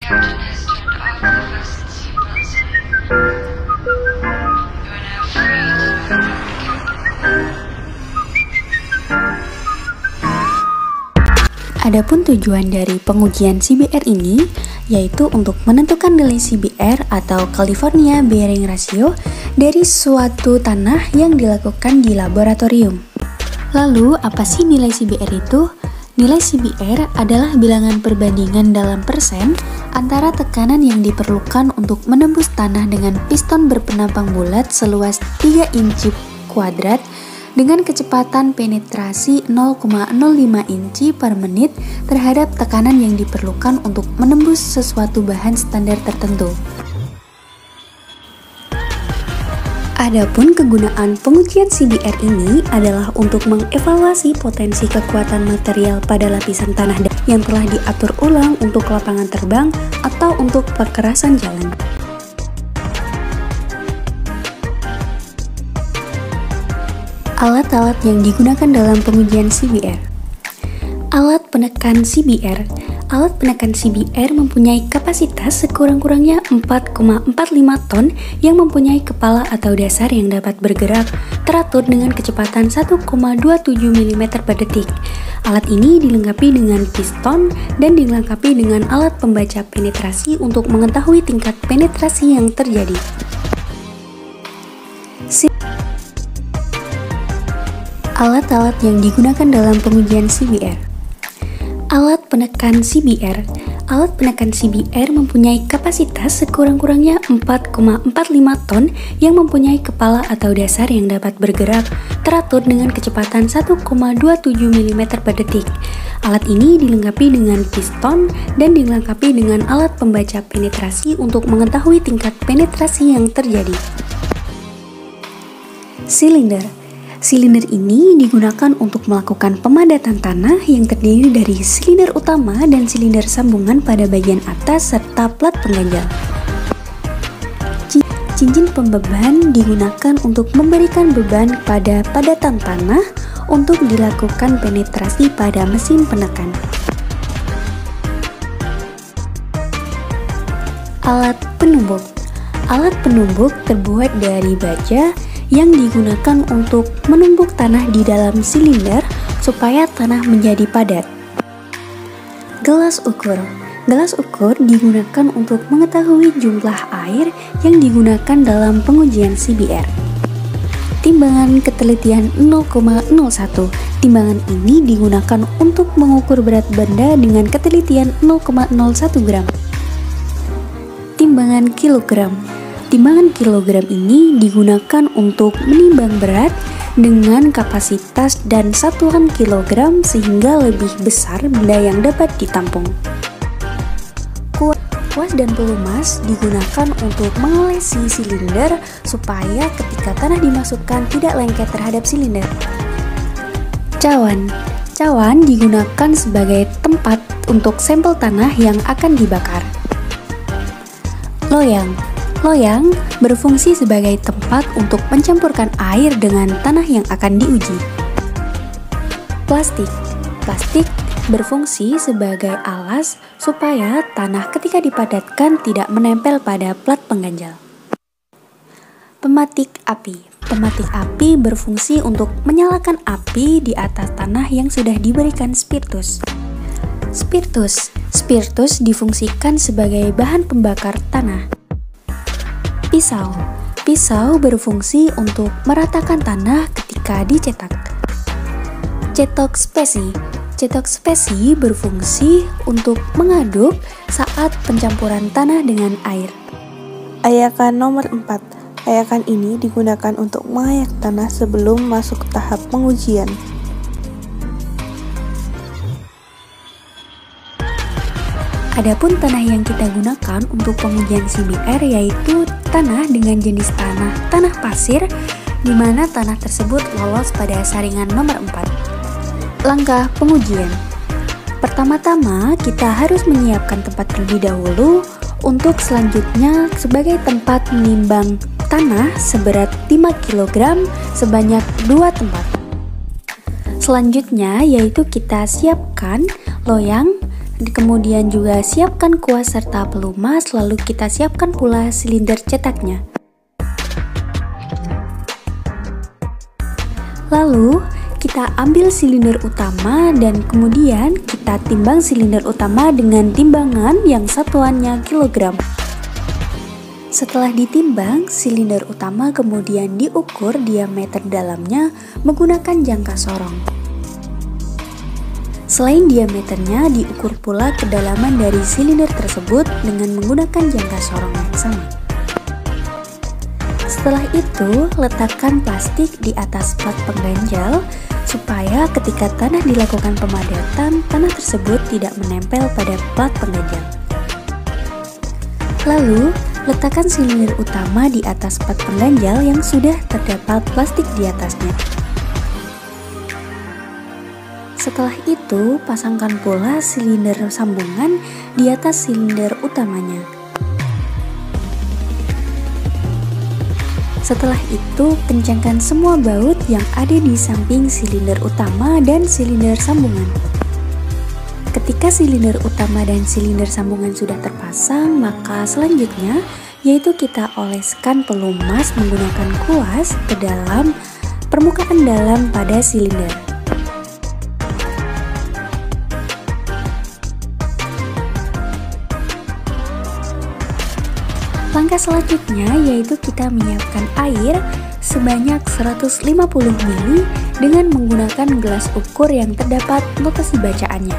Captain has turned off the faucets you built today. You are now free to move around the cabin. Adapun tujuan dari pengujian CBR ini yaitu untuk menentukan nilai CBR atau California Bearing Ratio dari suatu tanah yang dilakukan di laboratorium. Lalu, apa sih nilai CBR itu? Nilai CBR adalah bilangan perbandingan dalam persen antara tekanan yang diperlukan untuk menembus tanah dengan piston berpenampang bulat seluas 3 inci kuadrat dengan kecepatan penetrasi 0,05 inci per menit terhadap tekanan yang diperlukan untuk menembus sesuatu bahan standar tertentu. Adapun kegunaan pengujian CBR ini adalah untuk mengevaluasi potensi kekuatan material pada lapisan tanah yang telah diatur ulang untuk lapangan terbang atau untuk perkerasan jalan. Alat-alat yang digunakan dalam pengujian CBR. Alat penekan CBR. Alat penekan CBR mempunyai kapasitas sekurang-kurangnya 4,45 ton yang mempunyai kepala atau dasar yang dapat bergerak teratur dengan kecepatan 1,27 mm per detik. Alat ini dilengkapi dengan piston dan dilengkapi dengan alat pembaca penetrasi untuk mengetahui tingkat penetrasi yang terjadi. Alat-alat yang digunakan dalam pengujian CBR. Alat penekan CBR. Alat penekan CBR mempunyai kapasitas sekurang-kurangnya 4,45 ton yang mempunyai kepala atau dasar yang dapat bergerak teratur dengan kecepatan 1,27 mm per detik. Alat ini dilengkapi dengan piston dan dilengkapi dengan alat pembaca penetrasi untuk mengetahui tingkat penetrasi yang terjadi. Silinder. Silinder ini digunakan untuk melakukan pemadatan tanah yang terdiri dari silinder utama dan silinder sambungan pada bagian atas serta plat pengganjal. Cincin pembeban digunakan untuk memberikan beban pada padatan tanah untuk dilakukan penetrasi pada mesin penekan. Alat penumbuk. Alat penumbuk terbuat dari baja yang digunakan untuk menumbuk tanah di dalam silinder supaya tanah menjadi padat. Gelas ukur. Gelas ukur digunakan untuk mengetahui jumlah air yang digunakan dalam pengujian CBR. Timbangan ketelitian 0,01. Timbangan ini digunakan untuk mengukur berat benda dengan ketelitian 0,01 gram. Timbangan kilogram. Timbangan kilogram ini digunakan untuk menimbang berat dengan kapasitas dan satuan kilogram sehingga lebih besar benda yang dapat ditampung. Kuas dan pelumas digunakan untuk mengolesi silinder supaya ketika tanah dimasukkan tidak lengket terhadap silinder. Cawan. Cawan digunakan sebagai tempat untuk sampel tanah yang akan dibakar. Loyang. Loyang berfungsi sebagai tempat untuk mencampurkan air dengan tanah yang akan diuji. Plastik. Plastik berfungsi sebagai alas supaya tanah ketika dipadatkan tidak menempel pada plat pengganjal. Pematik api. Pematik api berfungsi untuk menyalakan api di atas tanah yang sudah diberikan spiritus. Spiritus difungsikan sebagai bahan pembakar tanah. Pisau. Pisau berfungsi untuk meratakan tanah ketika dicetak. Cetok spesi. Cetok spesi berfungsi untuk mengaduk saat pencampuran tanah dengan air. Ayakan nomor 4. Ayakan ini digunakan untuk mengayak tanah sebelum masuk ke tahap pengujian. Adapun tanah yang kita gunakan untuk pengujian CBR yaitu tanah dengan jenis tanah pasir, di mana tanah tersebut lolos pada saringan nomor 4. Langkah pengujian. Pertama-tama kita harus menyiapkan tempat terlebih dahulu untuk selanjutnya sebagai tempat menimbang tanah seberat 5 kg sebanyak 2 tempat. Selanjutnya yaitu kita siapkan loyang, Kemudian juga siapkan kuas serta pelumas, lalu kita siapkan pula silinder cetaknya. Lalu kita ambil silinder utama dan kemudian kita timbang silinder utama dengan timbangan yang satuannya kilogram. Setelah ditimbang, silinder utama kemudian diukur diameter dalamnya menggunakan jangka sorong. Selain diameternya, diukur pula kedalaman dari silinder tersebut dengan menggunakan jangka sorong yang sama. Setelah itu, letakkan plastik di atas plat pengganjal supaya ketika tanah dilakukan pemadatan, tanah tersebut tidak menempel pada plat pengganjal. Lalu, letakkan silinder utama di atas plat pengganjal yang sudah terdapat plastik di atasnya. Setelah itu, pasangkan pula silinder sambungan di atas silinder utamanya. Setelah itu, kencangkan semua baut yang ada di samping silinder utama dan silinder sambungan. Ketika silinder utama dan silinder sambungan sudah terpasang, maka selanjutnya yaitu kita oleskan pelumas menggunakan kuas ke dalam permukaan dalam pada silinder. Langkah selanjutnya yaitu kita menyiapkan air sebanyak 150 ml dengan menggunakan gelas ukur yang terdapat notasi bacaannya.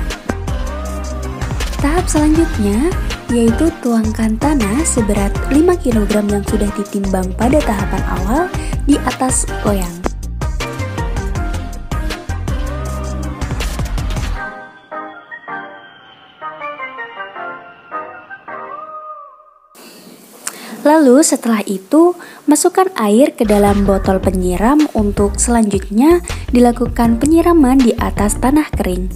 Tahap selanjutnya yaitu tuangkan tanah seberat 5 kg yang sudah ditimbang pada tahapan awal di atas loyang. Lalu setelah itu, masukkan air ke dalam botol penyiram untuk selanjutnya dilakukan penyiraman di atas tanah kering.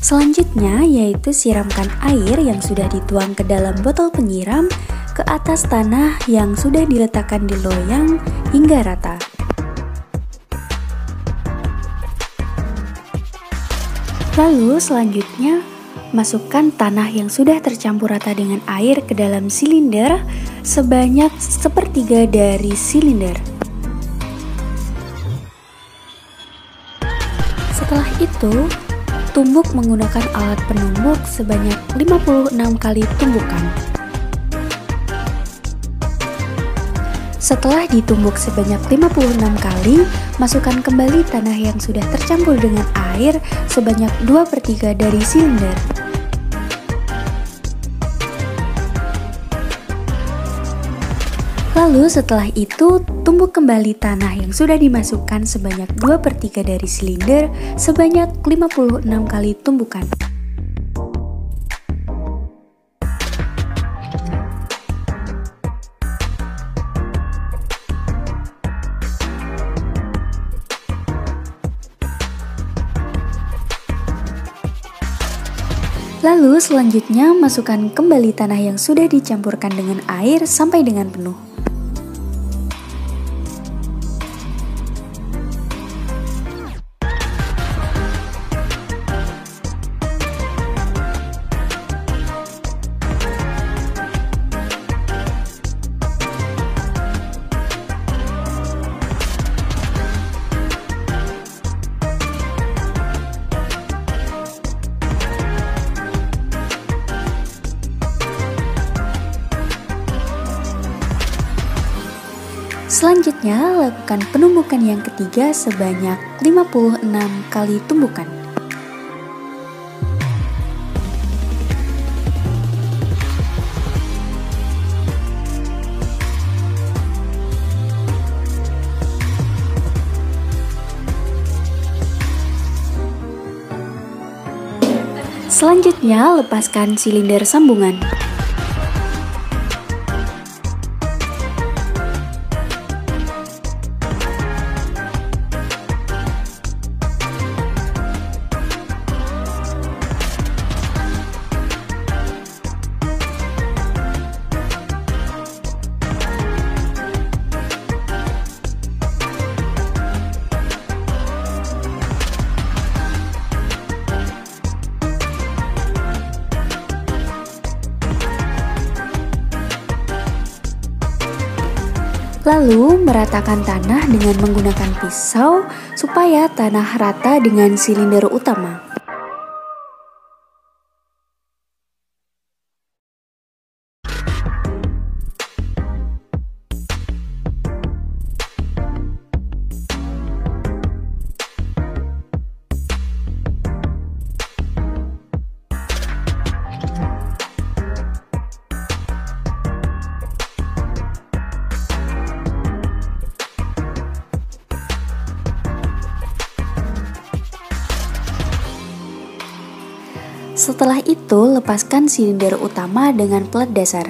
Selanjutnya yaitu siramkan air yang sudah dituang ke dalam botol penyiram ke atas tanah yang sudah diletakkan di loyang hingga rata. Lalu selanjutnya masukkan tanah yang sudah tercampur rata dengan air ke dalam silinder sebanyak sepertiga dari silinder. Setelah itu, tumbuk menggunakan alat penumbuk sebanyak 56 kali tumbukan. Setelah ditumbuk sebanyak 56 kali, masukkan kembali tanah yang sudah tercampur dengan air sebanyak 2/3 dari silinder. Lalu setelah itu, tumbuk kembali tanah yang sudah dimasukkan sebanyak 2/3 dari silinder sebanyak 56 kali tumbukan. Lalu selanjutnya masukkan kembali tanah yang sudah dicampurkan dengan air sampai dengan penuh. Selanjutnya, lakukan penumbukan yang ketiga sebanyak 56 kali tumbukan. Selanjutnya, lepaskan silinder sambungan. Lalu meratakan tanah dengan menggunakan pisau supaya tanah rata dengan silinder utama. Setelah itu, lepaskan silinder utama dengan plat dasar.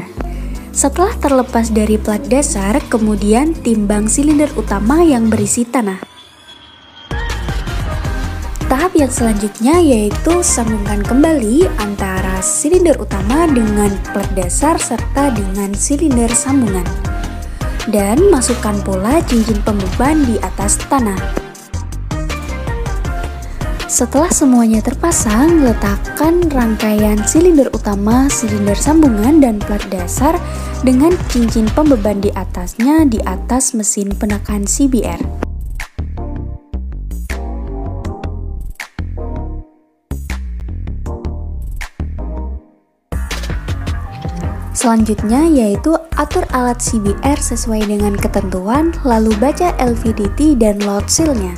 Setelah terlepas dari plat dasar, kemudian timbang silinder utama yang berisi tanah. Tahap yang selanjutnya yaitu sambungkan kembali antara silinder utama dengan plat dasar serta dengan silinder sambungan. Dan masukkan pula cincin pembeban di atas tanah. Setelah semuanya terpasang, letakkan rangkaian silinder utama, silinder sambungan, dan plat dasar dengan cincin pembeban di atasnya di atas mesin penekan CBR. Selanjutnya yaitu atur alat CBR sesuai dengan ketentuan, lalu baca LVDT dan load seal-nya.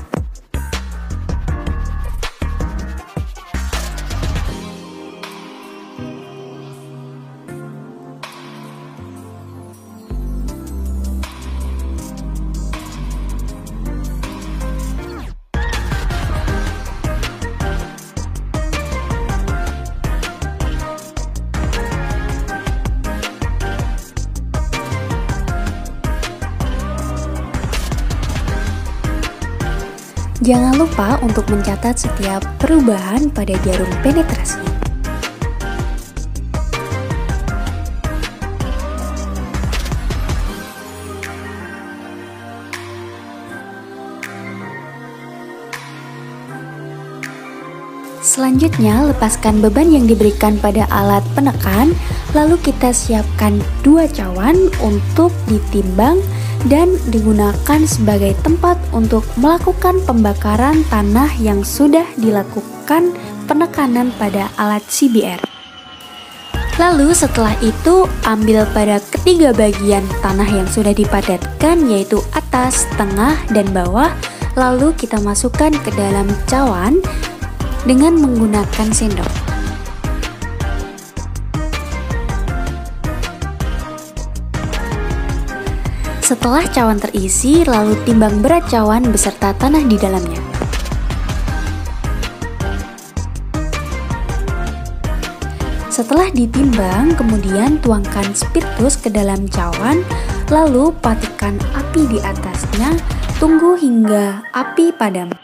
Jangan lupa untuk mencatat setiap perubahan pada jarum penetrasi. Selanjutnya, lepaskan beban yang diberikan pada alat penekan, lalu kita siapkan 2 cawan untuk ditimbang dan digunakan sebagai tempat untuk melakukan pembakaran tanah yang sudah dilakukan penekanan pada alat CBR. Lalu setelah itu, ambil pada ketiga bagian tanah yang sudah dipadatkan, yaitu atas, tengah, dan bawah, lalu kita masukkan ke dalam cawan dengan menggunakan sendok. Setelah cawan terisi, lalu timbang berat cawan beserta tanah di dalamnya. Setelah ditimbang, kemudian tuangkan spiritus ke dalam cawan, lalu patikan api di atasnya, tunggu hingga api padam.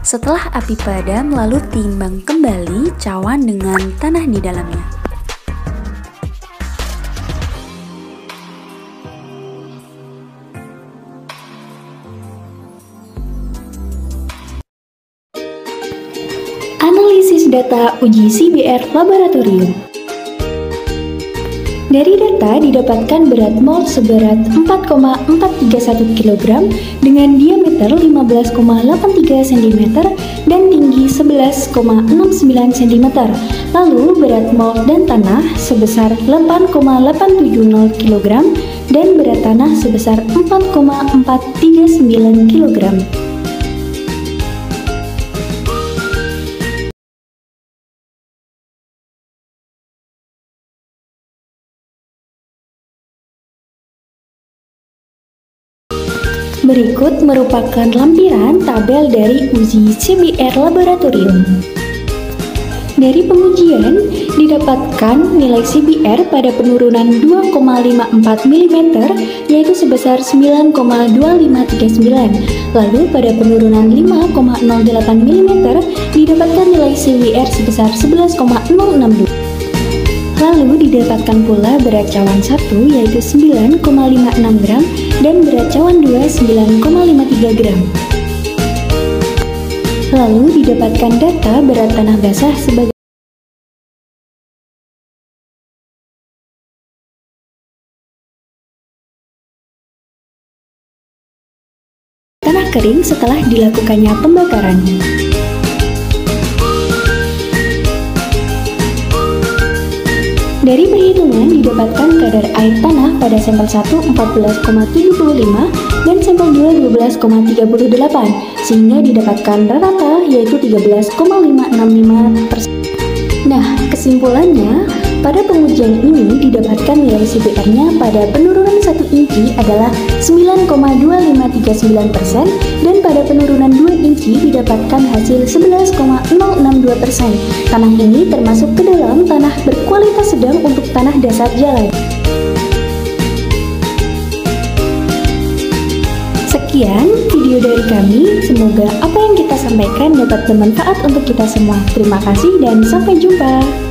Setelah api padam, lalu timbang kembali cawan dengan tanah di dalamnya. Analisis data uji CBR laboratorium. Dari data didapatkan berat mold seberat 4,431 kg dengan diameter 15,83 cm dan tinggi 11,69 cm. Lalu berat mold dan tanah sebesar 8,870 kg dan berat tanah sebesar 4,439 kg. Berikut merupakan lampiran tabel dari uji CBR laboratorium. Dari pengujian, didapatkan nilai CBR pada penurunan 2,54 mm yaitu sebesar 9,2539. Lalu pada penurunan 5,08 mm didapatkan nilai CBR sebesar 11,062. Lalu didapatkan pula berat cawan 1 yaitu 9,56 gram dan berat cawan 2 9,53 gram. Lalu didapatkan data berat tanah basah sebagai tanah kering setelah dilakukannya pembakaran. Dari perhitungan didapatkan kadar air tanah pada sampel 1 14,75 dan sampel 2 12,38 sehingga didapatkan rata-rata yaitu 13,565%. Nah, kesimpulannya pada pengujian ini didapatkan nilai CBR-nya pada penurunan 1 inci adalah 9,2539% dan pada penurunan 2 inci didapatkan hasil 11,062%. Tanah ini termasuk ke dalam tanah berkualitas sedang untuk tanah dasar jalan. Sekian video dari kami, semoga apa yang kita sampaikan dapat bermanfaat untuk kita semua. Terima kasih dan sampai jumpa.